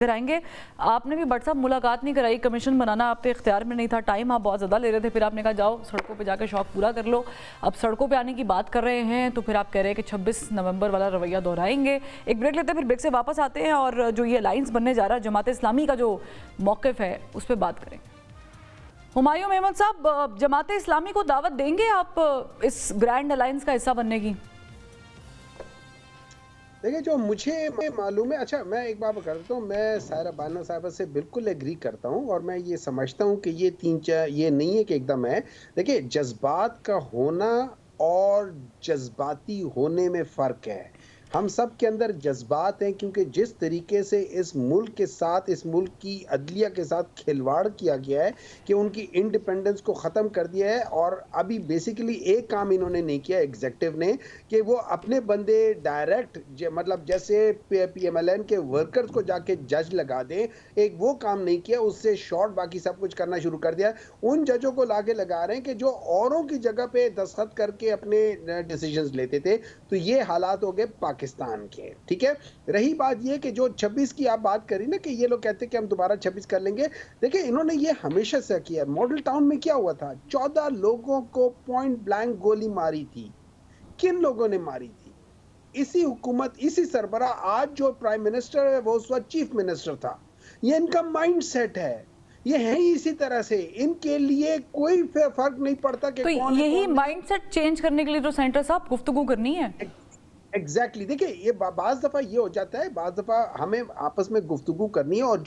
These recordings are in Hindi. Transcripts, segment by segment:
कराएंगे। आपने भी भट्ट साहब मुलाकात नहीं कराई, कमीशन बनाना आपके इख्तियार में नहीं था, टाइम आप बहुत ज़्यादा ले रहे थे, फिर आपने कहा जाओ सड़कों पे जाकर शौक पूरा कर लो। अब सड़कों पे आने की बात कर रहे हैं तो फिर आप कह रहे हैं कि 26 नवंबर वाला रवैया दोहराएंगे। एक ब्रेक लेते हैं, फिर ब्रेक से वापस आते हैं और जो ये अलायंस बनने जा रहा है जमात इस्लामी का जो मौक़िफ़ है उस पर बात करें। हुमायूं मेमन साहब, जमात इस्लामी को दावत देंगे आप इस ग्रैंड अलायंस का हिस्सा बनने की? देखिए, जो मुझे मालूम है, अच्छा मैं एक बात करता हूँ, मैं सायरा बानो साहिबा से बिल्कुल एग्री करता हूँ और मैं ये समझता हूँ कि ये नहीं है कि एकदम है। देखिए, जज्बात का होना और जज्बाती होने में फ़र्क है। हम सब के अंदर जज्बात हैं क्योंकि जिस तरीके से इस मुल्क के साथ, इस मुल्क की अदलिया के साथ खिलवाड़ किया गया है कि उनकी इंडिपेंडेंस को ख़त्म कर दिया है। और अभी बेसिकली एक काम इन्होंने नहीं किया एग्जीक्यूटिव ने कि वो अपने बंदे डायरेक्ट मतलब जैसे PMLN के वर्कर्स को जाके जज लगा दें, एक वो काम नहीं किया, उससे शॉर्ट बाकी सब कुछ करना शुरू कर दिया। उन जजों को लाके लगा रहे हैं कि जो औरों की जगह पे दस्तखत करके अपने डिसीजंस लेते थे। तो ये हालात हो गए पाकिस्तान के, ठीक है। रही बात ये कि जो 26 की आप बात करी ना कि ये लोग कहते हैं कि हम दोबारा 26 कर लेंगे। देखिए, इन्होंने ये हमेशा से किया। मॉडल टाउन में क्या हुआ था, 14 लोगों को पॉइंट ब्लैंक गोली मारी थी। किन लोगों ने मारी थी? इसी हुकूमत, इसी सरबराह। आज जो प्राइम मिनिस्टर है वो उस वक्त चीफ मिनिस्टर था। ये इनका माइंड सेट है, ये है ही इसी तरह से। इनके लिए कोई फर्क नहीं पड़ता कि तो यही माइंडसेट चेंज करने के लिए तो सेंटर साहब गुफ्तगू करनी है। एग्जैक्टली देखिए, ये बाज़ दफ़ा ये हो जाता है, बाज़ दफ़ा हमें आपस में गुफ्तगू करनी है। और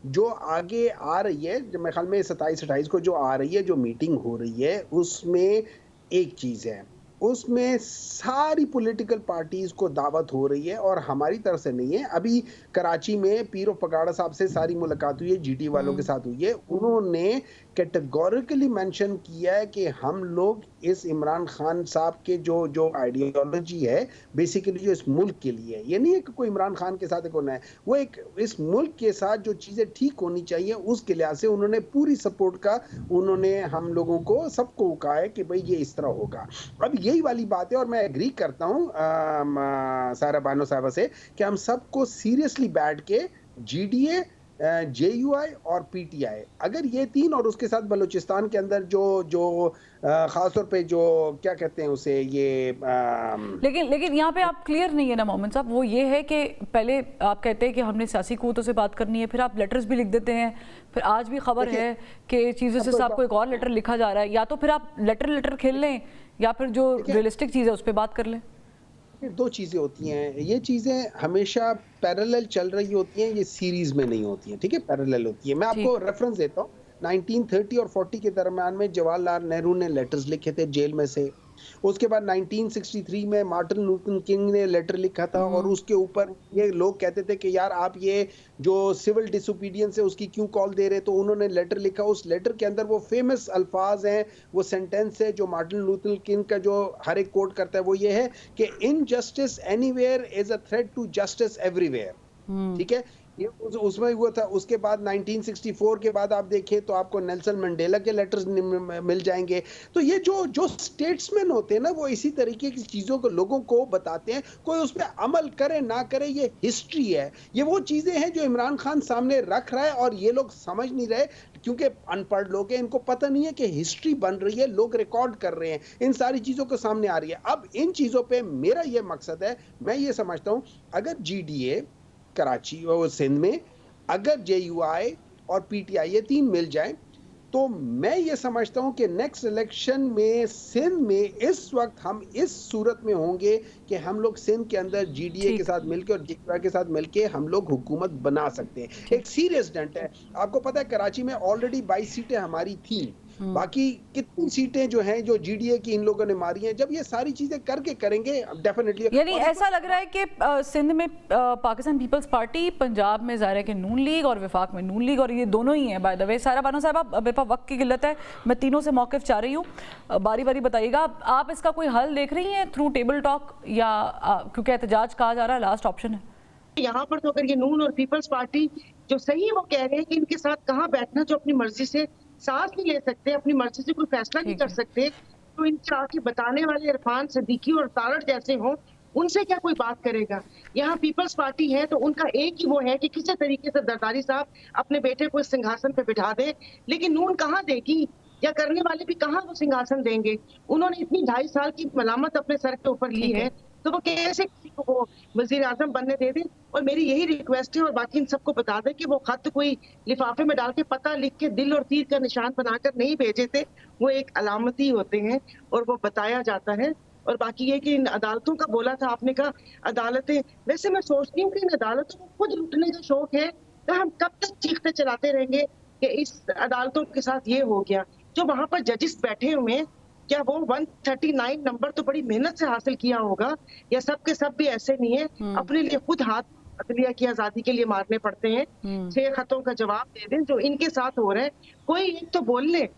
जो आगे आ रही है, जो मेरे ख्याल में 27-28 को जो आ रही है, जो मीटिंग हो रही है, उसमें एक चीज़ है, उसमें सारी पॉलिटिकल पार्टीज को दावत हो रही है और हमारी तरफ से नहीं है। अभी कराची में पीर और पगाड़ा साहब से सारी मुलाकात हुई है, GT वालों के साथ हुई है। उन्होंने कैटेगोरिकली मेंशन किया है कि हम लोग इस इमरान खान साहब के जो आइडियोलॉजी है, बेसिकली जो इस मुल्क के लिए है, ये नहीं है कि कोई इमरान खान के साथ एक होना है, वो एक इस मुल्क के साथ जो चीज़ें ठीक होनी चाहिए उसके लिहाज से उन्होंने पूरी सपोर्ट का, उन्होंने हम लोगों को सबको कहा है कि भाई ये इस तरह होगा। अब यही वाली बात है और मैं एग्री करता हूँ सायरा बानो साहिबा से कि हम सबको सीरियसली बैठ के GDA, JUI और PTI, अगर ये तीन, और उसके साथ बलूचिस्तान के अंदर जो खास तौर पे जो क्या कहते हैं उसे, ये लेकिन यहाँ पे आप क्लियर नहीं है ना मोहम्मद साहब। वो ये है कि पहले आप कहते हैं कि हमने सियासी क़ुव्वतों से बात करनी है, फिर आप लेटर्स भी लिख देते हैं, फिर आज भी खबर है कि चीफ जस्टिस साहब को एक और लेटर लिखा जा रहा है। या तो फिर आप लेटर खेल लें या फिर जो रियलिस्टिक चीज़ है उस पर बात कर लें। दो चीज़ें होती हैं, ये चीज़ें हमेशा पैरेलल चल रही होती हैं, ये सीरीज में नहीं होती हैं, ठीक है, पैरेलल होती है। मैं आपको रेफरेंस देता हूँ, 1930 और 40 के दरम्यान में जवाहरलाल नेहरू ने लेटर्स लिखे थे जेल में से। उसके बाद 1963 में मार्टिन लूथर किंग ने लेटर लिखा था और उसके ऊपर ये लोग कहते थे कि यार आप ये जो सिविल डिसोबीडियंस है उसकी क्यों कॉल दे रहे, तो उन्होंने लेटर लिखा। उस लेटर के अंदर वो फेमस अल्फाज हैं, वो सेंटेंस है जो मार्टिन लूथर किंग का जो हर एक कोट करता है, वो ये है कि injustice anywhere is a threat to justice everywhere. ठीक है, ये उसमें हुआ था। उसके बाद 1964 के बाद आप देखें तो आपको नेल्सन मंडेला के लेटर्स मिल जाएंगे। तो ये जो स्टेट्समैन होते हैं ना, वो इसी तरीके की चीज़ों को लोगों को बताते हैं, कोई उस पर अमल करे ना करे, ये हिस्ट्री है। ये वो चीज़ें हैं जो इमरान खान सामने रख रहा है और ये लोग समझ नहीं रहे क्योंकि अनपढ़ लोग हैं, इनको पता नहीं है कि हिस्ट्री बन रही है, लोग रिकॉर्ड कर रहे हैं, इन सारी चीज़ों को सामने आ रही है। अब इन चीज़ों पर मेरा ये मकसद है, मैं ये समझता हूँ अगर GDA कराची और सिंध में, अगर JUI और PTI ये तीन मिल जाएं, तो मैं ये समझता हूं कि नेक्स्ट इलेक्शन में सिंध में इस वक्त हम इस सूरत में होंगे कि हम लोग सिंध के अंदर GDA के साथ मिलके और JUI के साथ मिलके हम लोग हुकूमत बना सकते हैं। एक सीरियस डेंट है। आपको पता है कराची में ऑलरेडी 22 सीटें हमारी थी, बाकी कितनी सीटें जो हैं जो GDA की इन लोगों ने मारी हैं। जब ये सारी चीजें करके करेंगे डेफिनेटली, यानी ऐसा लग रहा है कि सिंध में पाकिस्तान पीपल्स पार्टी, पंजाब में ज़ाहिर है कि नून लीग और विफाक में नून लीग, और ये दोनों ही हैं। By the way Saira Bano साहब, बेफा वक्त की किल्लत है, मैं तीनों से मौक़िफ़ चाह रही हूँ, बारी बारी बताइएगा आप इसका कोई हल देख रही हैं थ्रू टेबल टॉक, या क्योंकि एहतजाज कहा जा रहा है लास्ट ऑप्शन है यहाँ पर। तो अगर ये नून और पीपल्स पार्टी जो सही वो कह रहे हैं कि इनके साथ कहाँ बैठना, जो अपनी मर्जी से सांस नहीं ले सकते, अपनी मर्जी से कोई फैसला नहीं कर सकते, तो इनके आके बताने वाले इरफान सिद्दीकी और तारड़ जैसे हों उनसे क्या कोई बात करेगा? यहाँ पीपल्स पार्टी है तो उनका एक ही वो है कि किसी तरीके से जरदारी साहब अपने बेटे को इस सिंहासन पे बिठा दे, लेकिन नून कहाँ देगी या करने वाले भी कहाँ वो सिंहासन देंगे? उन्होंने इतनी 2.5 साल की मलामत अपने सर के ऊपर ली ठीक है। है, तो वो कैसे किसी को वो वजीर आजम बनने दे दे? और मेरी यही रिक्वेस्ट है, और बाकी इन सबको बता दें कि वो खत कोई लिफाफे में डाल के पता लिख के दिल और तीर का निशान बनाकर नहीं भेजे थे, वो एक अलामती होते हैं और वो बताया जाता है। और बाकी ये कि इन अदालतों का बोला था आपने, कहा अदालतें, वैसे मैं सोचती हूँ कि इन अदालतों को खुद लूटने का शौक है, तो हम कब तक चीखते चलाते रहेंगे कि इस अदालतों के साथ ये हो गया? जो वहां पर जजेस बैठे हुए हैं, क्या वो 139 नंबर तो बड़ी मेहनत से हासिल किया होगा, या सब के सब भी ऐसे नहीं है, अपने लिए खुद हाथ अदलिया की आजादी के लिए मारने पड़ते हैं? 6 खतों का जवाब दे दें जो इनके साथ हो रहे हैं, कोई एक तो बोल ले,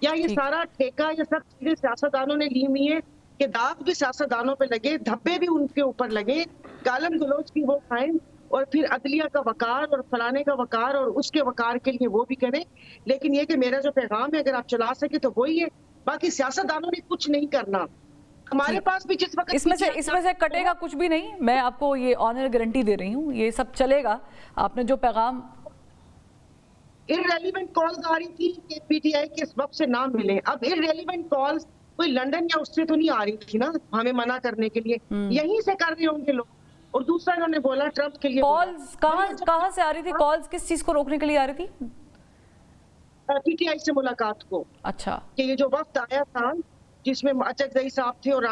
या ये ठीक। सारा ठेका या सब चीजें सियासतदानों ने ली हुई है कि दाग भी सियासतदानों पे लगे, धब्बे भी उनके ऊपर लगे, गालम गलोच की वो खाएं, और फिर अदलिया का वकार और फलाने का वकार और उसके वकार के लिए वो भी करें। लेकिन ये कि मेरा जो पैगाम है, अगर आप चला सके तो वही है, बाकी सियासतदानों ने कुछ नहीं करना। हमारे पास भी जिस वक्त इसमें से कटेगा कुछ भी नहीं, मैं आपको ये ऑनर गारंटी दे रही हूँ, ये सब चलेगा। आपने जो पैगाम इररेलेवेंट कॉल्स आ रही थी कि पीटीआई के सबब से ना मिले, अब इररेलेवेंट कॉल्स कोई लंदन या उससे तो नहीं आ रही थी ना हमें मना करने के लिए, यहीं से कर रहे होंगे लोग। और दूसरा इन्होंने बोला ट्रम्प के लिए कॉल्स कहाँ से आ रही थी? कॉल्स किस चीज को रोकने के लिए आ रही थी? पीटीआई से मुलाकात को, अच्छा, कि ये जो वक्त आया था जिसमें अचकजई साहब थे और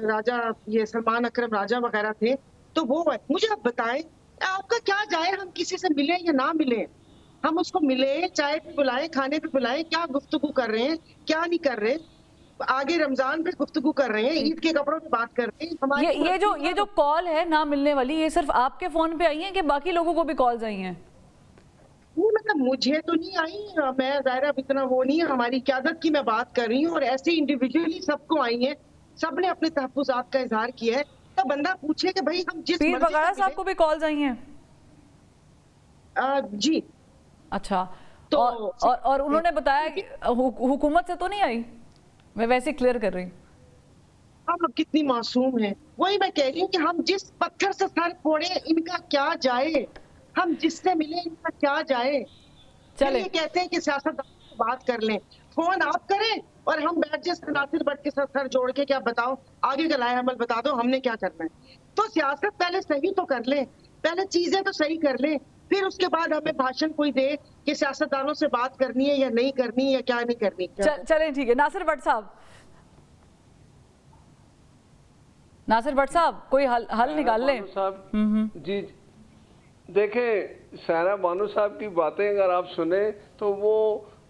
राजा ये सलमान अकरम राजा वगैरह थे, तो वो है। मुझे आप बताएं, आपका क्या जाए हम किसी से मिले या ना मिले? हम उसको मिले, चाय पे बुलाए, खाने पे बुलाए, क्या गुफ्तगू कर रहे हैं, क्या नहीं कर रहे? आगे रमजान पे गुफ्तगू कर रहे हैं, ईद के कपड़ों पे बात कर रहे हैं। हमारी ये जो कॉल है ना मिलने वाली, ये सिर्फ आपके फोन पे आई है कि बाकी लोगों को भी कॉल्स आई हैं? नहीं, मतलब मुझे तो नहीं आई, मैं ज़ाहिर अब इतना वो नहीं है, हमारी क़यादत की मैं बात कर रही हूँ, और ऐसे इंडिविजुअली सबको आई है, सबने अपने तहफ़्फ़ुज़ात का इजहार किया है। तो बंदा पूछे कि भाई हम जिस पीर बगाड़ा साहब को भी कॉल्स आई हैं? जी। अच्छा, तो और उन्होंने बताया कि हुकूमत से तो नहीं आई? मैं वैसे क्लियर कर रही हूँ। हम कितनी मासूम है, वही मैं कह रही हूँ कि हम जिस पत्थर से सर फोड़े इनका क्या जाए, हम जिससे मिले इनका क्या जाए? चले, ये कहते हैं कि सियासतदान से बात कर लें, फोन आप करें और हम बैठ जाए नासिर भट्ट के साथ सर जोड़ के, क्या बताओ आगे का लाए अमल बता दो, हमने क्या करना है। तो सियासत पहले सही तो कर ले, पहले चीजें तो सही कर ले, फिर उसके बाद हमें भाषण कोई दे कि सियासतदानों से बात करनी है या नहीं करनी या क्या नहीं करनी। चलें ठीक है। नासिर भट्ट साहब कोई हल निकाल लें जी। देखें, सारा बानो साहब की बातें अगर आप सुने तो वो,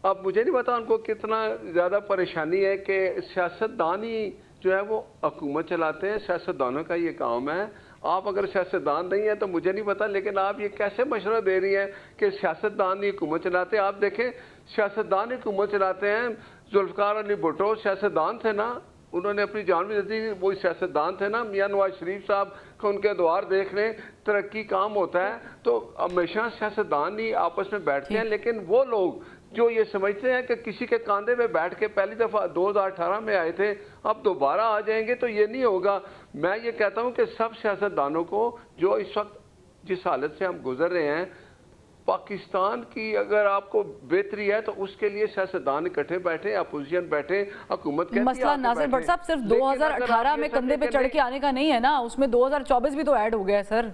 अब मुझे नहीं पता उनको कितना ज़्यादा परेशानी है कि सियासतदान ही जो है वो हुकूमत चलाते हैं, सियासतदानों का ये काम है। आप अगर सियासतदान नहीं है तो मुझे नहीं पता, लेकिन आप ये कैसे मशवरा दे रही हैं कि सियासतदान ही हुकूमत चलाते हैं? आप देखें, सियासतदान ही हुकूमत चलाते हैं। जुल्फ़िकार अली भुट्टो सियासतदान थे ना, उन्होंने अपनी जान भी दी थी, वो सियासतदान थे ना। मियां नवाज शरीफ साहब को उनके द्वार देख लें, तरक्की काम होता है तो हमेशा सियासतदान ही आपस में बैठते हैं। लेकिन वो लोग जो ये समझते हैं कि किसी के कांधे पे बैठ के पहली दफ़ा 2018 में आए थे, अब दोबारा आ जाएंगे, तो ये नहीं होगा। मैं ये कहता हूँ कि सब सियासतदानों को जो इस वक्त जिस हालत से हम गुजर रहे हैं, पाकिस्तान की अगर आपको बेहतरी है तो उसके लिए सियासतदान इकट्ठे बैठे, अपोजिशन बैठे, हुकूमत कहती है मसला नासिर भट्ट साहब सिर्फ 2018 में कंधे पे चढ़ के आने का नहीं है ना, उसमें 2024 भी तो ऐड हो गया है सर।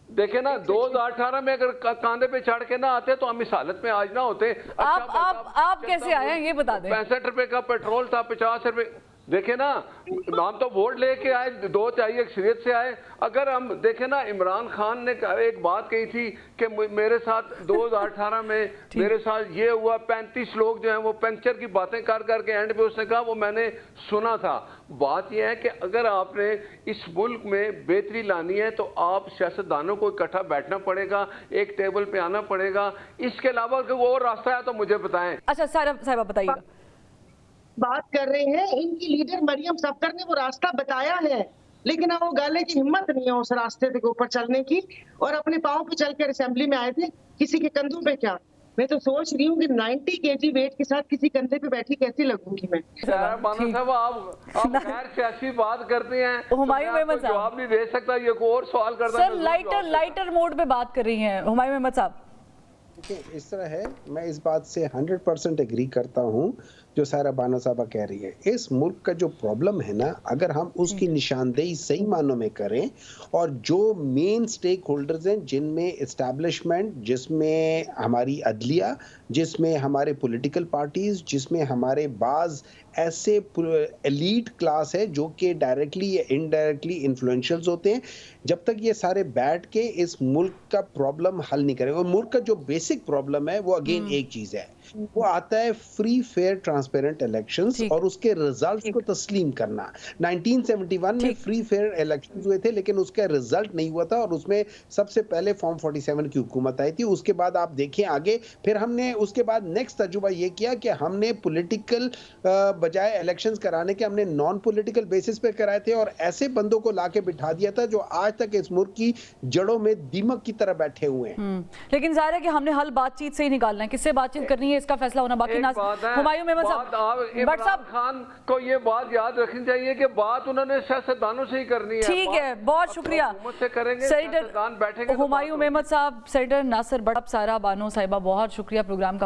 देखे ना, 2018 में अगर कांधे पे चढ़ के ना आते तो हम इस हालत में आज ना होते। आप कैसे आए हैं ये बता दें। 65 रुपए का पेट्रोल था, 50 रुपए। देखे ना, हम तो वोट लेके आए, 2 चाहिए अक्सरियत से आए। अगर हम देखे ना, इमरान खान ने एक बात कही थी कि मेरे साथ 2018 में मेरे साथ ये हुआ, 35 लोग जो हैं वो पंक्चर की बातें कर करके एंड पे उसने कहा वो मैंने सुना था। बात यह है कि अगर आपने इस मुल्क में बेहतरी लानी है तो आप सियासतदानों को इकट्ठा बैठना पड़ेगा, एक टेबल पे आना पड़ेगा। इसके अलावा कोई और रास्ता है तो मुझे बताएं। अच्छा साहिबा बताइएगा। बात कर रहे हैं, इनकी लीडर मरियम सफदर ने वो रास्ता बताया है, लेकिन अब वो गाले की हिम्मत नहीं है उस रास्ते के ऊपर चलने की, और अपने पाँव पे चलकर असेंबली में आए थे, किसी के कंधों पे क्या। मैं तो सोच रही हूँ कि 90 kg वेट के साथ किसी कंधे पे बैठी कैसी लगूंगी मैं। सारा बानो साहब आप गैर सियासी बात करते हैं तो हुमायूं मैं आपको अहमद साहब। जवाब नहीं दे सकता, ये कोई और सवाल करता सर मैं जरूर जवाब देता। लाइटर मोड पे बात कर रही हैं हुमायूं अहमद साहब। देखिए इस तरह है, मैं इस बात से 100% एग्री करता हूँ जो सारा बानो साहबा कह रही है। इस मुल्क का जो प्रॉब्लम है ना, अगर हम उसकी निशानदेही सही मानों में करें और जो मेन स्टेक होल्डर्स हैं जिनमें एस्टैब्लिशमेंट, जिसमें हमारी अदलिया, जिसमें हमारे पॉलिटिकल पार्टीज, जिसमें हमारे बाज ऐसे एलीट क्लास है जो कि डायरेक्टली या इनडायरेक्टली इन्फ्लुएंशियल्स होते हैं, जब तक ये सारे बैठ के इस मुल्क का प्रॉब्लम हल नहीं करेंगे। और मुल्क का जो बेसिक प्रॉब्लम है वो अगेन एक चीज है, वो आता है फ्री फेयर ट्रांसपेरेंट इलेक्शंस और उसके रिजल्ट्स को तस्लीम करना। 1971 में फ्री फेयर इलेक्शंस हुए थे लेकिन उसका रिजल्ट नहीं हुआ था और उसमें सबसे पहले फॉर्म 47 की हुकूमत आई थी। उसके बाद आप देखें आगे, फिर हमने उसके बाद नेक्स्ट तजुर्बा ये किया कि हमने पॉलिटिकल बजाय इलेक्शंस कराने के हमने नॉन पॉलिटिकल बेसिस पे कराए थे और ऐसे बंदों को लाके बिठा दिया था जो आज तक इस मुल्क की जड़ों में दीमक की तरह बैठे हुए हैं। लेकिन जाहिर है कि हमने हल बातचीत से ही निकालना है, किससे बातचीत करनी है इसका फैसला होना बाकी। हुमायूं अहमद साहब, इमरान खान को ये बात याद रखनी चाहिए कि बात उन्होंने सियासतदानों से ही करनी है। ठीक है, बहुत शुक्रिया हुकूमत से करेंगे, सेनेटर सियासतदान बैठेंगे तो हुमायूं अहमद साहब, सेनेटर नासिर बट, सारा बानो साहिबा, बहुत शुक्रिया प्रोग्राम का